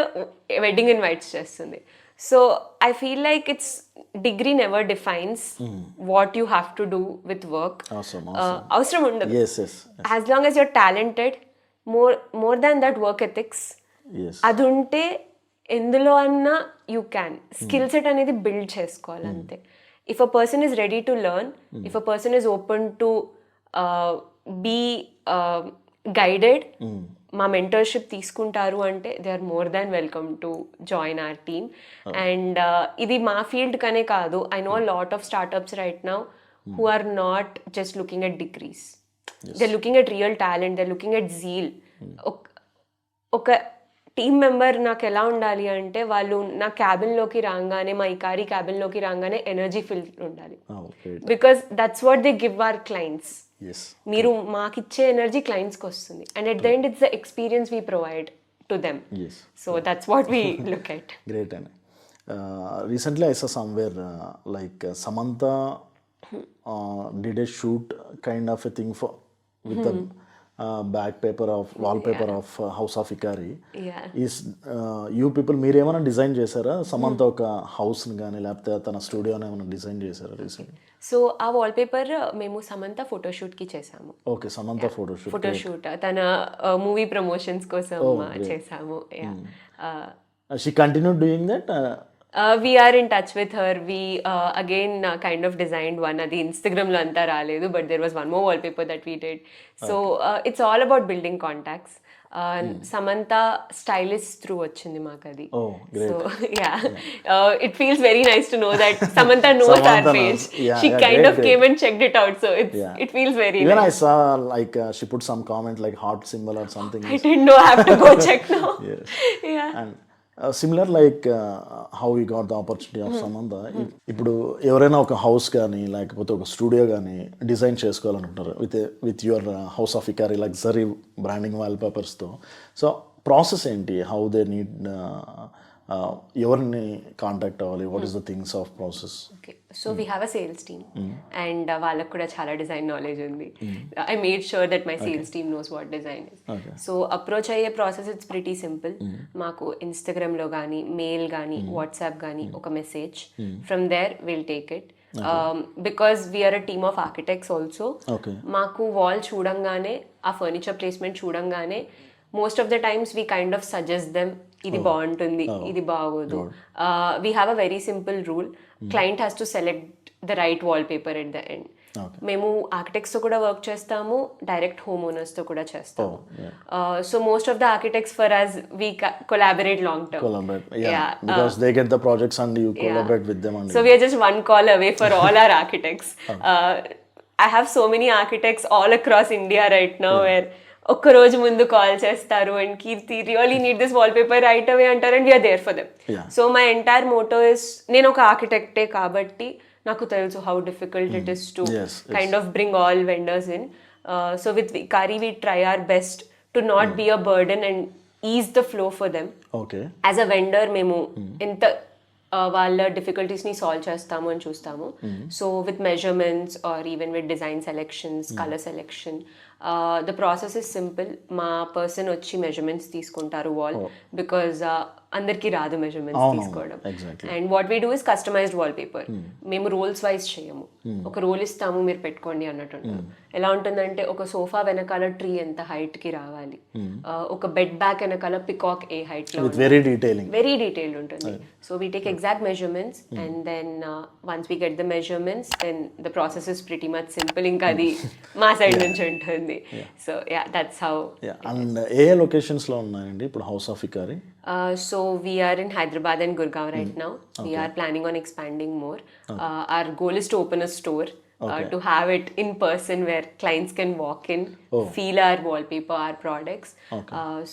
wedding invites చేస్తుంది. So I feel like it's degree never defines what you have to do with work. అవసరం ఉండదు. As long as you're talented, more than that work ethics అది ఉంటే ఎందులో అన్నా you can. Skill set అనేది build చేసుకోవాలి అంతే. If a person is ready to learn, if a person is open to be guided, మా మెంటర్షిప్ తీసుకుంటారు అంటే they are more than welcome to join our team. And ఇది మా field కనే కాదు, I know lot of startups right now who are not just looking at degrees, they are looking at real talent, they are looking at zeal. ఒక team member నాకు ఎలా ఉండాలి అంటే, వాళ్ళు నా క్యాబిన్లోకి రాగానే, మా IKARI క్యాబిన్లోకి రాగానే ఎనర్జీ ఫిల్ ఉండాలి, because that's what they give our clients. Yes మీరు మాకు ఇచ్చే ఎనర్జీ క్లయింట్స్కి వస్తుంది and at the end it's the experience we provide to them. Yes so that's what we look at. Great అండి. Recently I saw somewhere like Samantha did a shoot kind of a thing for with the back paper of wallpaper of House of IKARI. Yeah. Is you people మీరు ఏమైనా design చేశారా Samantha ఒక హౌస్ని కానీ లేకపోతే తన స్టూడియోని ఏమైనా డిజైన్ చేశారా రీసెంట్లీ? సో ఆ వాల్పేపర్ మేము Samantha ఫోటోషూట్కి చేసాము. ఓకే, Samantha ఫోటోషూట్ తన మూవీ ప్రమోషన్స్ కోసం చేసాము. She continue doing that? We are in touch with her. We again kind of designed one. Adi Instagram lo anta raaledu, but there was one more wallpaper that we did. So it's all about building contacts. Samantha stylist through వచ్చింది మాకు అది. Oh, great. So yeah. It feels very nice to know that Samantha knows our page. She kind of came and checked it out. So it feels very even nice. I saw like she put some comment like heart symbol or something. I didn't know. I have to go check now. Yes. Yeah. And similar like how you got the opportunity of Samantha. ఇప్పుడు ఎవరైనా ఒక house కానీ లేకపోతే ఒక studio కానీ design చేసుకోవాలనుకుంటారు with your house of IKARI luxury branding వాల్పేపర్స్తో. So process ఏంటి? హౌ దే నీడ్ ఎవరిని కాంటాక్ట్ అవ్వాలి? What is the things of process? Okay, so we have a sales team and వాళ్ళకు కూడా చాలా డిజైన్ నాలెడ్జ్ ఉంది. I made sure that my sales team knows what design is. So approach అయ్యే process it's pretty simple. మాకు ఇన్స్టాగ్రామ్లో కానీ mail కానీ WhatsApp కానీ ఒక message, from there will take it. Because we are a team of architects also. మాకు wall చూడంగానే ఆ ఫర్నిచర్ ప్లేస్మెంట్ చూడంగానే most of the times we kind of suggest them ఇది బాగుంటుంది, ఇది బాగోదు. We have a very simple rule, client has to select the right wallpaper at the end. మేము ఆర్కిటెక్ట్స్తో కూడా వర్క్ చేస్తాము, డైరెక్ట్ హోమ్ ఓనర్స్తో కూడా చేస్తాము. So most of the architects for us we collaborate long term. Because they get the projects and you collaborate with them. So we are just one call away for all our architects. I have so many architects all across India right now where ఒక్క రోజు ముందు call చేస్తారు and Keerthi really need this wallpaper right away అంటారు and we're there for them. So my entire motto is, నేను ఒక ఆర్కిటెక్టే కాబట్టి నాకు తెలుసు how difficult it is to kind of bring all vendors in. So with IKARI we try our best to not be a burden and ease the flow for them. As a vendor మేము ఎంత వాళ్ళ డిఫికల్టీస్ని solve చేస్తాము అని చూస్తాము. So with measurements or even with design selections, colour selection, the process is simple. మా person వచ్చి measurements తీసుకుంటారు wall, because అందరికీ రాదు మెజర్మెంట్స్ తీసుకోవడం. And what we do is customised wallpaper. మేము రోల్స్ వైజ్ చేయము, ఒక రోల్ ఇస్తాము మీరు పెట్టుకోండి అన్నట్టు ఉంటుంది. ఎలా ఉంటుందంటే ఒక సోఫా వెనకాల ట్రీ ఎంత హైట్ కి రావాలి, ఒక బెడ్ బ్యాక్ వెనకాల పికాక్ ఏ హైట్ లో, వెరీ డీటెయిల్డ్ ఉంటుంది. So we take exact measurements and then once we get the measurements then the process is pretty much simple. ఇంకా అది మా సైడ్ నుంచి ఉంటుంది. So yeah, that's how. And ఏ లొకేషన్స్ లో ఉన్నాయండి ఇప్పుడు house of IKARI? So we are in Hyderabad and Gurgaon right now. We are planning on expanding more. Our goal is to open a store, to have it in person where clients can walk in, feel our wallpaper, our products.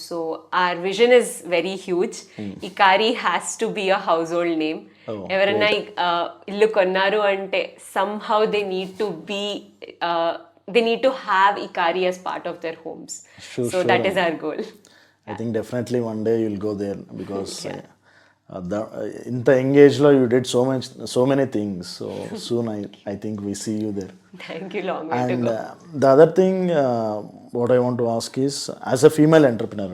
So our vision is very huge. IKARI has to be a household name. Everana illu konnaru ante somehow they need to have IKARI as part of their homes. So that is our goal. I think definitely one day you'll go there because in the engage lo you did so many things. So soon I think we see you there. Thank you. Long way to go. The other thing what I want to ask is, as a female entrepreneur,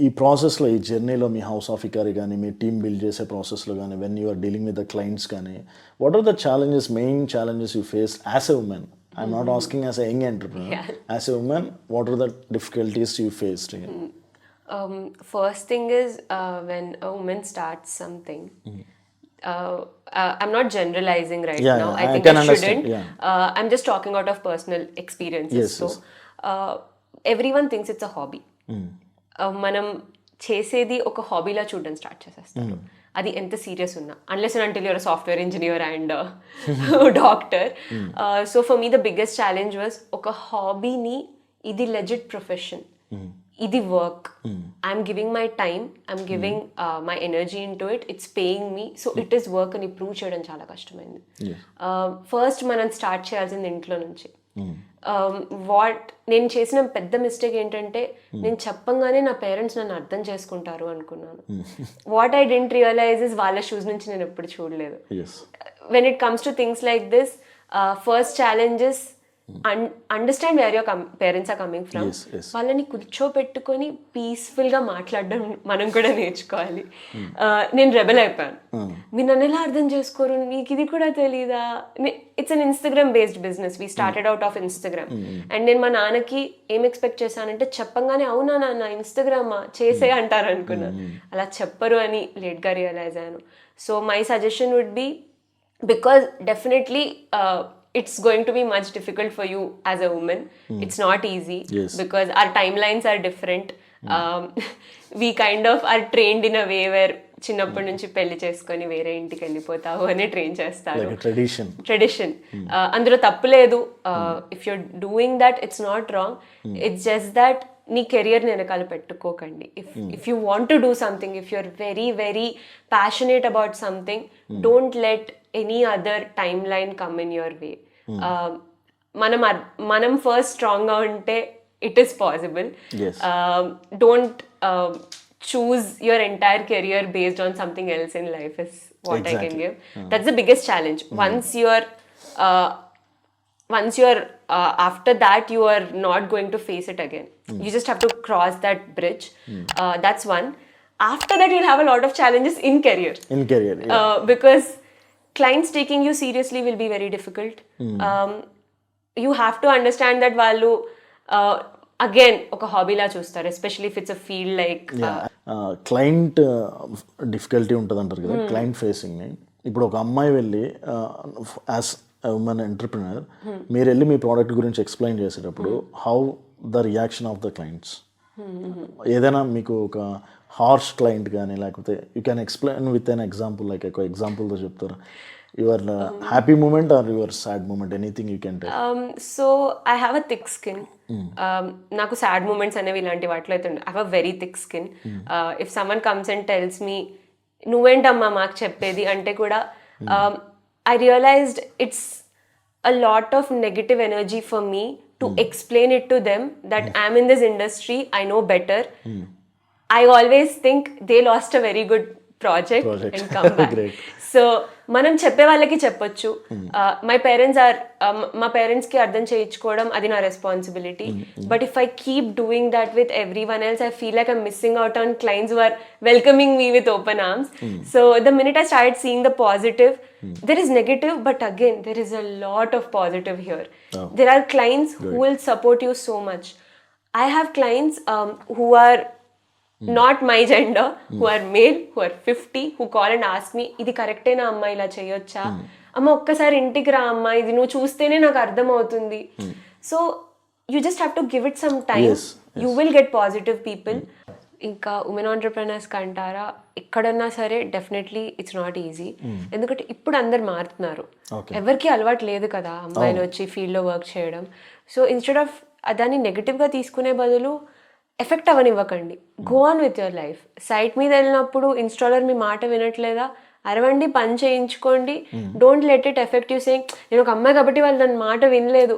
ఈ ప్రాసెస్లో, ఈ జర్నీలో మీ house of IKARI కానీ మీ team build చేసే ప్రాసెస్లో కానీ when you are dealing with the clients కానీ, what are the challenges, main challenges you face as a woman? I'm not asking as a young entrepreneur. As a woman, what are the difficulties you faced? First thing is when a woman starts something, I'm not generalizing right now. I think I shouldn't. I'm just talking out of personal experiences. So everyone thinks it's a hobby. మనం చేసేది ఒక హాబీలా చూడడం start చేసేస్తారు. అది ఎంత serious ఉన్నా, unless and until you're software engineer and doctor. So for me the biggest challenge was ఒక హాబీని ఇది లెజిట్ ప్రొఫెషన్ ఇది work, I'm giving my time, I'm giving my energy into it, it's paying me, so it is work అని prove చేయడం చాలా కష్టమైంది. First మనం start చేయాల్సింది ఇంట్లో నుంచి. నేను చేసిన పెద్ద మిస్టేక్ ఏంటంటే నేను చెప్పంగానే నా పేరెంట్స్ నన్ను అర్థం చేసుకుంటారు అనుకున్నాను. What I didn't realise is వాళ్ళ షూస్ నుంచి నేను ఎప్పుడు చూడలేదు. When it comes to things like this, first challenges understand where your parents are coming from. వాళ్ళని కూర్చోపెట్టుకొని పీస్ఫుల్గా మాట్లాడడం మనం కూడా నేర్చుకోవాలి. నేను రెబెల్ అయిపోయాను, మీరు నన్ను ఎలా అర్థం చేసుకోరు, మీకు ఇది కూడా తెలీదా. It's an Instagram based business, we started out of Instagram. And నేను మా నాన్నకి ఏం ఎక్స్పెక్ట్ చేశానంటే చెప్పంగానే అవునా నాన్న ఇన్స్టాగ్రామా చేసే అంటారు అనుకున్నాను. అలా చెప్పరు అని లేట్గా రియలైజ్ అయ్యాను. So my suggestion would be, because definitely it's going to be much difficult for you as a woman. It's not easy, because our timelines are different. We kind of are trained in a way where చిన్నప్పటి నుంచి పెళ్లి చేసుకొని వేరే ఇంటికి వెళ్ళిపోతావు అని train చేస్తారు. Tradition అందులో తప్పు లేదు. If you're doing that it's not wrong. It's just that నీ కెరియర్ని వెనకాల పెట్టుకోకండి. If you want to do something, if you're very very passionate about something, don't let any other timeline come in your way. మనం first స్ట్రాంగ్గా ఉంటే it is possible. Don't choose your entire career based on something else in life is what I can give. That's the biggest challenge. Once you're after that you are not going to face it again. You just have to cross that bridge. That's one. After that you'll have a lot of challenges in career, because clients taking you seriously will be very difficult. You have to understand that value again ఒక హాబీలా చూస్తారు, especially if it's a field like client difficulty ఉంటుంది అంటారు కదా, client facing. ఇప్పుడు ఒక అమ్మాయి వెళ్ళి as women entrepreneur మీరు వెళ్ళి మీ ప్రోడక్ట్ గురించి ఎక్స్ప్లెయిన్ చేసేటప్పుడు how the reaction of the clients, ఏదైనా మీకు ఒక హార్ష్ క్లయింట్ కానీ లేకపోతే you can explain with an example, like ఒక ఎగ్జాంపుల్తో చెప్తారు. Your happy moment or your sad moment, anything you can tell. So I have a thick skin. Naku sad moments అనేవి ఇలాంటి వాటిలో అయితే I have a very thick skin. If someone comes and tells me నువ్వేంటమ్మా మాకు చెప్పేది అంటే కూడా, I realized it's a lot of negative energy for me to explain it to them that I'm in this industry, I know better. I always think they lost a very good project and come back. So మనం చెప్పే వాళ్ళకి చెప్పొచ్చు. మా పేరెంట్స్కి అర్థం చేయించుకోవడం అది నా responsibility. But if I keep doing that with everyone else, I feel like I'm missing out on clients who are welcoming me with open arms. So the minute I started seeing the positive, there is negative, but again there is a lot of positive here. There are clients who will support you so much. I have clients who are not my gender, who are male, who are 50, who call and ask me, ఇది కరెక్టేనా అమ్మా, ఇలా చేయొచ్చా అమ్మ, ఒక్కసారి ఇంటికి రా అమ్మా, ఇది నువ్వు చూస్తేనే నాకు అర్థం అవుతుంది. So you just have to give it some time, you will get positive people. ఇంకా ఉమెన్ ఆంటర్ప్రెనర్స్కి అంటారా, ఎక్కడన్నా సరే డెఫినెట్లీ ఇట్స్ నాట్ ఈజీ. ఎందుకంటే ఇప్పుడు అందరు మారుతున్నారు, ఎవరికి అలవాటు లేదు కదా అమ్మాయిలు వచ్చి ఫీల్డ్లో వర్క్ చేయడం. సో ఇన్స్టెడ్ ఆఫ్ దాన్ని నెగిటివ్గా తీసుకునే బదులు ఎఫెక్ట్ అవనివ్వకండి, go on with your life. Site మీద వెళ్ళినప్పుడు ఇన్స్టాలర్ మీ మాట వినట్లేదా, అరవండి, పని చేయించుకోండి. Don't let it affect you saying నేను ఒక అమ్మాయి కాబట్టి వాళ్ళు దాని మాట వినలేదు.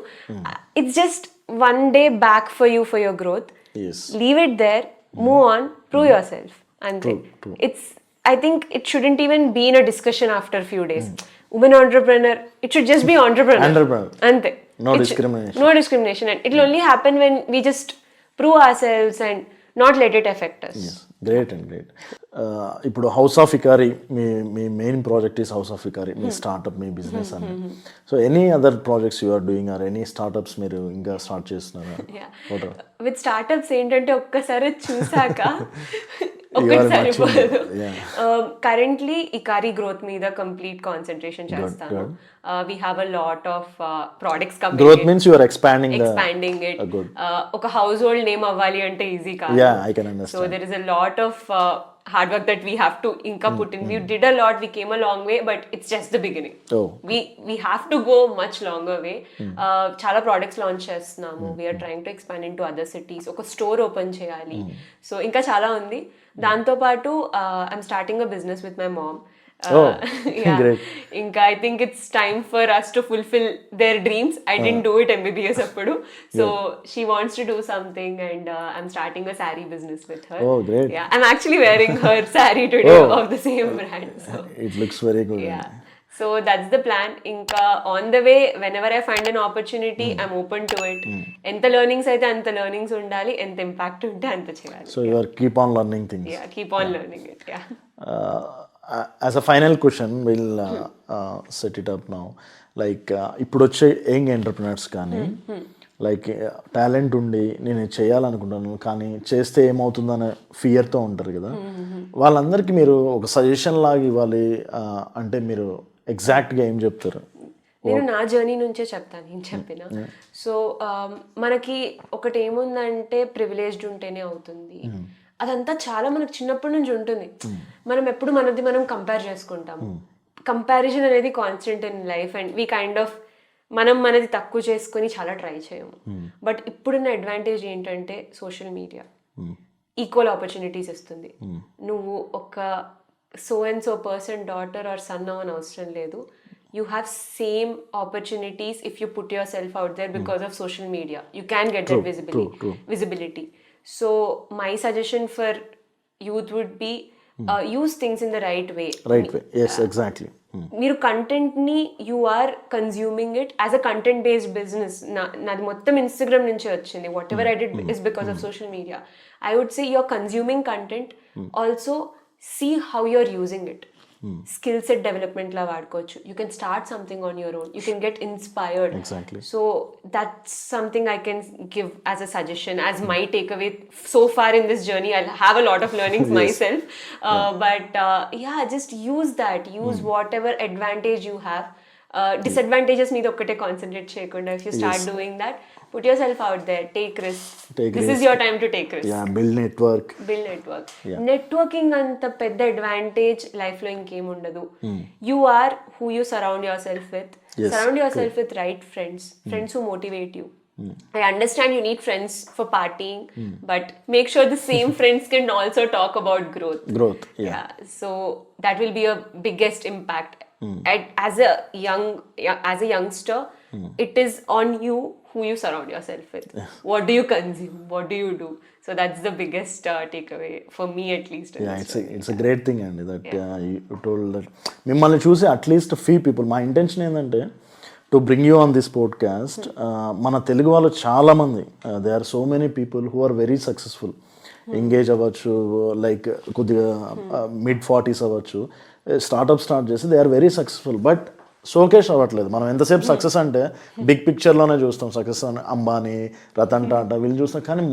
It's just one day back for you, for your growth. Leave it there, move on, prove yourself. అంతే. ఇట్స్ I think it shouldn't even be in a discussion after a few days. Women entrepreneur, it should just be entrepreneur. Ante. No discrimination. No discrimination. And it will only happen when we just prove ourselves and not let it affect us. Yes. Great and great. ఇప్పుడు house of Ikari, మీ main project is house of Ikari, మీ startup, మీ business అని. So any other projects you are doing or any startups మీరు ఇంకా start చేస్తున్నారా? With startups ఏంటంటే ఒక్కసారి చూసాక ఒకటి సరిపోదు. కరెంట్లీ ఇకారి గ్రోత్ మీద కంప్లీట్ కాన్సన్ట్రేషన్ చేస్తాను. We have a lot of products coming. Growth means you are expanding it. ఒక household name అవ్వాలి అంటే ఈజీ కాదు. Yeah, I can understand. So there is a lot of hard work that we have to inka put in. We did a lot, we came a long way, but it's just the beginning. We have to go much longer way. Chala products launch chestunnamu. We are trying to expand into other cities. Oka store open cheyali. So inka chala undi. Danto paatu I'm starting a business with my mom. Great. Inka I think it's time for us to fulfill their dreams. I didn't do it MBBS appudu. So she wants to do something, and I'm starting a saree business with her. Oh, great. Yeah, I'm actually wearing her saree today of the same brand. So it looks very good. yeah. So that's the plan. Inka on the way, whenever I find an opportunity, I'm open to it. Enta learnings aithe anta learnings undali, enta impact unte anta cheyali. So you are keep on learning things. Yeah, keep on learning it. Yeah. As a final question, we'll set it up now. Like ఇప్పుడు వచ్చే young entrepreneurs కానీ like talent ఉండి నేను ఇది చేయాలనుకుంటాను కానీ చేస్తే ఏమవుతుందనే ఫియర్తో ఉంటారు కదా, వాళ్ళందరికీ మీరు ఒక సజెషన్ లాగా ఇవ్వాలి అంటే మీరు ఎగ్జాక్ట్గా ఏం చెప్తారు? నేను నా జర్నీ నుంచే చెప్తాను, నేను చెప్పిన. సో మనకి ఒకటి ఏముందంటే ప్రివిలేజ్డ్ ఉంటేనే అవుతుంది, అదంతా చాలా మనకు చిన్నప్పటి నుంచి ఉంటుంది. మనం ఎప్పుడు మనది మనం కంపేర్ చేసుకుంటాము. కంపారిజన్ అనేది constant in life, and we kind of మనది తక్కువ చేసుకొని చాలా ట్రై చేయము. బట్ ఇప్పుడున్న అడ్వాంటేజ్ ఏంటంటే సోషల్ మీడియా ఈక్వల్ ఆపర్చునిటీస్ ఇస్తుంది. నువ్వు ఒక so and so person daughter or son అవ్వని అవసరం లేదు. You have same opportunities if you put yourself out there because of social media. You can get that visibility. So my suggestion for youth would be use things in the right way. Yes, exactly. మీరు content ని you are consuming it as a content based business. నాది మొత్తం Instagram నుంచే వచ్చింది. Whatever I did is because of social media. I would say you are consuming content, also see how you are using it. Skill set development లా వాడుకోవచ్చు. You can start something on your own. You can get inspired. So that's something I can give as a suggestion, as my take away so far in this journey. I have a lot of learnings myself, but yeah, just use that. Use whatever advantage you have. Disadvantages మీద ఒక్కటే concentrate చేయకుండా, if you start doing that, put yourself out there, take risks. This is your time to take risks. Yeah, build network. Yeah. Networking anta pedda advantage life lo inkem undadu. You are who you surround yourself with. Surround yourself with right friends, friends who motivate you. I understand you need friends for partying, but make sure the same friends can also talk about growth. Yeah, so that will be a biggest impact. As a youngster, it is on you who you surround yourself with. What do you consume? What do you do? So that's the biggest takeaway for me, at least. Yeah, it's a great thing, and that you told that mimmalni chusi at least a few people. My intention endante to bring you on this podcast. Mana Telugu vallu chaala mandi, there are so many people who are very successful. Engage అవ్వచ్చు, like కొద్దిగా mid 40s అవ్వచ్చు, startup start చేసి they are very successful, but showcase అవ్వట్లేదు. మనం ఎంతసేపు success అంటే big పిక్చర్లోనే చూస్తాం. Success అని అంబానీ, రతన్ టాటా వీళ్ళు చూస్తాం, కానీ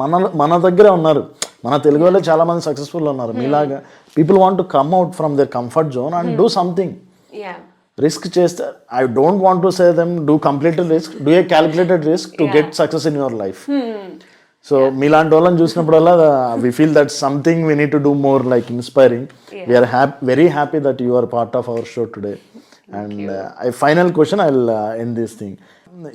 మన దగ్గరే ఉన్నారు. మన తెలుగు వాళ్ళే చాలా మంది సక్సెస్ఫుల్ ఉన్నారు. మీలాగా people want to come out from their comfort zone and do something. Risk చేస్తే, I don't want to say them do completed risk, do a calculated risk to get success in your life. సో మీలాంటి వాళ్ళని చూసినప్పుడల్లా we feel that something we need to do more, like inspiring. We're very happy that you are part of our show today. And final question, I will end this thing.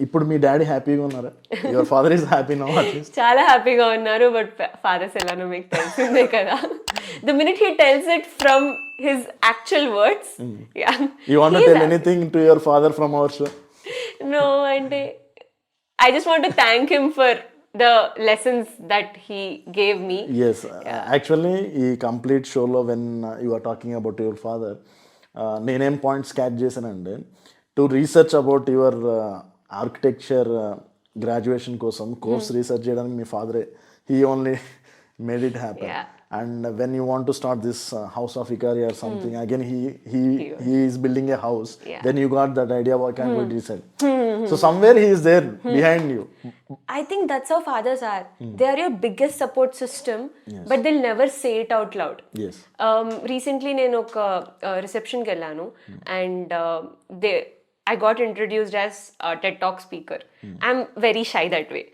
ఇప్పుడు మీ daddy హ్యాపీగా ఉన్నారా? Your father is happy now? చాలా హ్యాపీగా ఉన్నారు, but fathers ఎలానో మీకు తెలిసిందే కదా. The minute he tells it from his actual words. You want to tell anything to your father from our show? No, అంటే I just want to thank him for the lessons that he gave me. Yes, actually ee complete show lo when you are talking about your father, nenem points catch chesanande to research about your architecture graduation kosam course research cheyadaniki me father he only made it happen. And when you want to start this house of IKARI or something, again he is building a house. Then you got that idea, why can't we decide? So somewhere he is there behind you. I think that's how fathers are. They are your biggest support system, but they'll never say it out loud. Yes. Recently నేను ఒక reception కి వెళ్ళాను, and I got introduced as a TED Talk speaker. I'm very shy that way.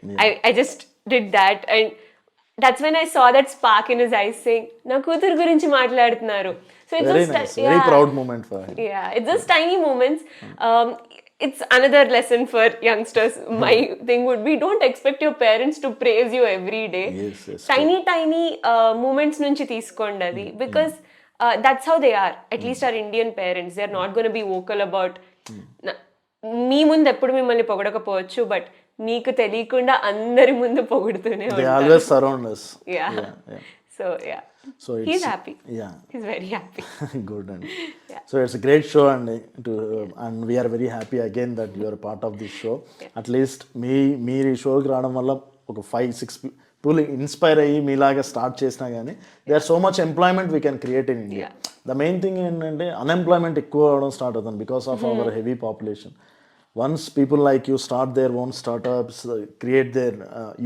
I just did that, and that's when I saw that spark in his eyes saying, na కూతురు గురించి మాట్లాడుతున్నారు. So it's Very just nice, very proud moment for him. Yeah, it's just tiny moments. It's another lesson for youngsters. My thing would be, don't expect your parents to praise you every day. Yes, Tiny moments nunchi తీసుకోండి అది, because that's how they are. At least our Indian parents, they're not going to be vocal about మీ ముందు ఎప్పుడు మిమ్మల్ని పొగడకపోవచ్చు, but నీకు తెలియకుండా అందరి ముందు పొగుడుతూనే They always surround us. Yeah. So he's happy. He's very happy. Good. And so it's a great show, and we are very happy again that you are a part of this show. At least మీరు ఈ షోకి రావడం వల్ల ఒక 5-6 people inspire అయ్యి మీలాగా start చేసినా కానీ they are so much employment we can create in India. The main thing ఏంటంటే అన్ఎంప్లాయ్మెంట్ ఎక్కువ అవడం స్టార్ట్ అవుతుంది because of our heavy population. Once people like you start their own startups, create their,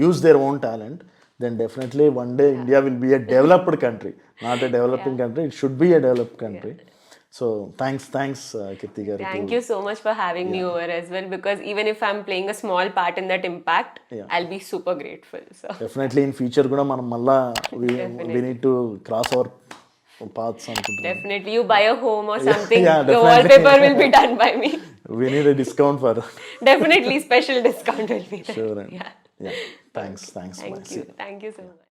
use their own talent, then definitely one day India will be a developed country, not a developing country. It should be a developed country. So thanks, Keerthi garu. Thank you so much for having me over as well, because even if I'm playing a small part in that impact, I'll be super grateful. So definitely in future kuda manam malla we need to cross our paths అనుకుంటున్నాను. Definitely, you buy a home or something, your wallpaper will be done by me. We need a discount for Definitely special discount will be there. Sure. Yeah. Thanks. Thank you so much.